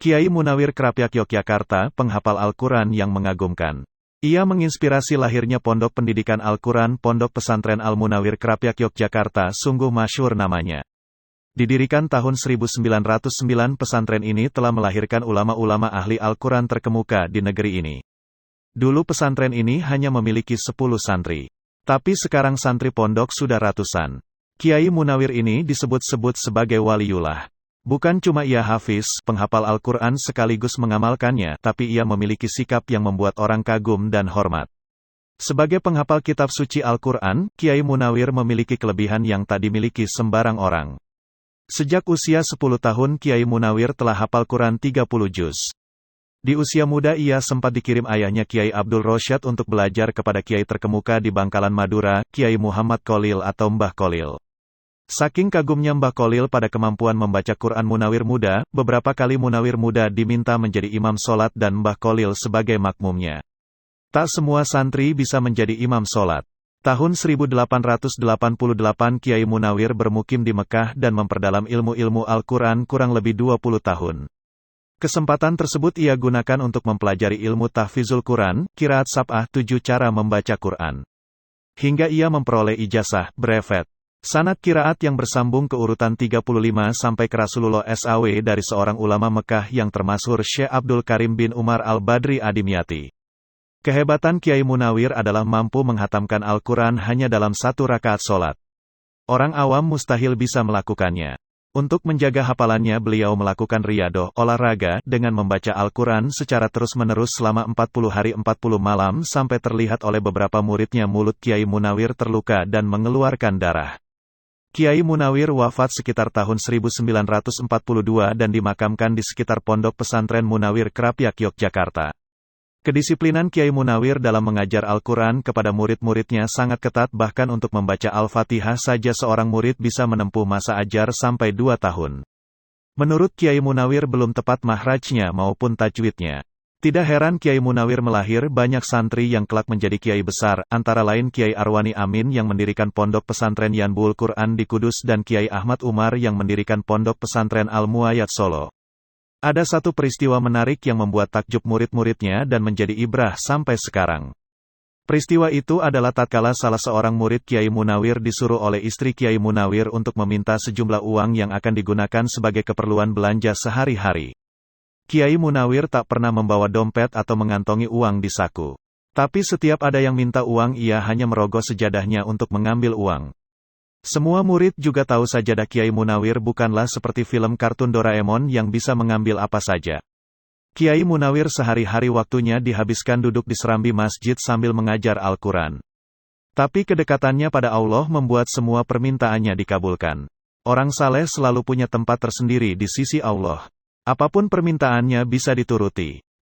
Kiai Munawir Krapyak Yogyakarta, penghafal Al-Quran yang mengagumkan. Ia menginspirasi lahirnya Pondok Pendidikan Al-Quran Pondok Pesantren Al-Munawir Krapyak Yogyakarta, sungguh masyhur namanya. Didirikan tahun 1909, pesantren ini telah melahirkan ulama-ulama ahli Al-Quran terkemuka di negeri ini. Dulu pesantren ini hanya memiliki 10 santri. Tapi sekarang santri pondok sudah ratusan. Kiai Munawir ini disebut-sebut sebagai waliullah. Bukan cuma ia hafiz, penghafal Al-Quran sekaligus mengamalkannya, tapi ia memiliki sikap yang membuat orang kagum dan hormat. Sebagai penghafal kitab suci Al-Quran, Kiai Munawir memiliki kelebihan yang tak dimiliki sembarang orang. Sejak usia 10 tahun Kiai Munawir telah hafal Quran 30 juz. Di usia muda ia sempat dikirim ayahnya Kiai Abdul Rosyad untuk belajar kepada kiai terkemuka di Bangkalan Madura, Kiai Muhammad Kholil atau Mbah Kholil. Saking kagumnya Mbah Kholil pada kemampuan membaca Quran Munawir muda, beberapa kali Munawir muda diminta menjadi imam sholat dan Mbah Kholil sebagai makmumnya. Tak semua santri bisa menjadi imam sholat. Tahun 1888 Kiai Munawir bermukim di Mekah dan memperdalam ilmu-ilmu Al-Quran kurang lebih 20 tahun. Kesempatan tersebut ia gunakan untuk mempelajari ilmu tahfizul Quran, qiraat sab'ah, 7 cara membaca Quran. Hingga ia memperoleh ijazah, brevet. Sanad qiraat yang bersambung ke urutan 35 sampai ke Rasulullah SAW dari seorang ulama Mekah yang termasyhur Syekh Abdul Karim bin Umar Al-Badri Adimyati. Kehebatan Kiai Munawir adalah mampu menghatamkan Al-Quran hanya dalam 1 rakaat sholat. Orang awam mustahil bisa melakukannya. Untuk menjaga hafalannya beliau melakukan riyadoh, olahraga, dengan membaca Al-Quran secara terus-menerus selama 40 hari 40 malam sampai terlihat oleh beberapa muridnya mulut Kiai Munawir terluka dan mengeluarkan darah. Kiai Munawir wafat sekitar tahun 1942 dan dimakamkan di sekitar Pondok Pesantren Munawir Krapyak Yogyakarta. Kedisiplinan Kiai Munawir dalam mengajar Al-Quran kepada murid-muridnya sangat ketat, bahkan untuk membaca Al-Fatihah saja seorang murid bisa menempuh masa ajar sampai 2 tahun. Menurut Kiai Munawir belum tepat mahrajnya maupun tajwidnya. Tidak heran Kiai Munawir melahir banyak santri yang kelak menjadi kiai besar, antara lain Kiai Arwani Amin yang mendirikan Pondok Pesantren Yanbul Quran di Kudus dan Kiai Ahmad Umar yang mendirikan Pondok Pesantren Al-Muayyad Solo. Ada satu peristiwa menarik yang membuat takjub murid-muridnya dan menjadi ibrah sampai sekarang. Peristiwa itu adalah tatkala salah seorang murid Kiai Munawir disuruh oleh istri Kiai Munawir untuk meminta sejumlah uang yang akan digunakan sebagai keperluan belanja sehari-hari. Kiai Munawir tak pernah membawa dompet atau mengantongi uang di saku. Tapi setiap ada yang minta uang ia hanya merogoh sejadahnya untuk mengambil uang. Semua murid juga tahu sajadah Kiai Munawir bukanlah seperti film kartun Doraemon yang bisa mengambil apa saja. Kiai Munawir sehari-hari waktunya dihabiskan duduk di serambi masjid sambil mengajar Al-Quran. Tapi kedekatannya pada Allah membuat semua permintaannya dikabulkan. Orang saleh selalu punya tempat tersendiri di sisi Allah. Apapun permintaannya bisa dituruti.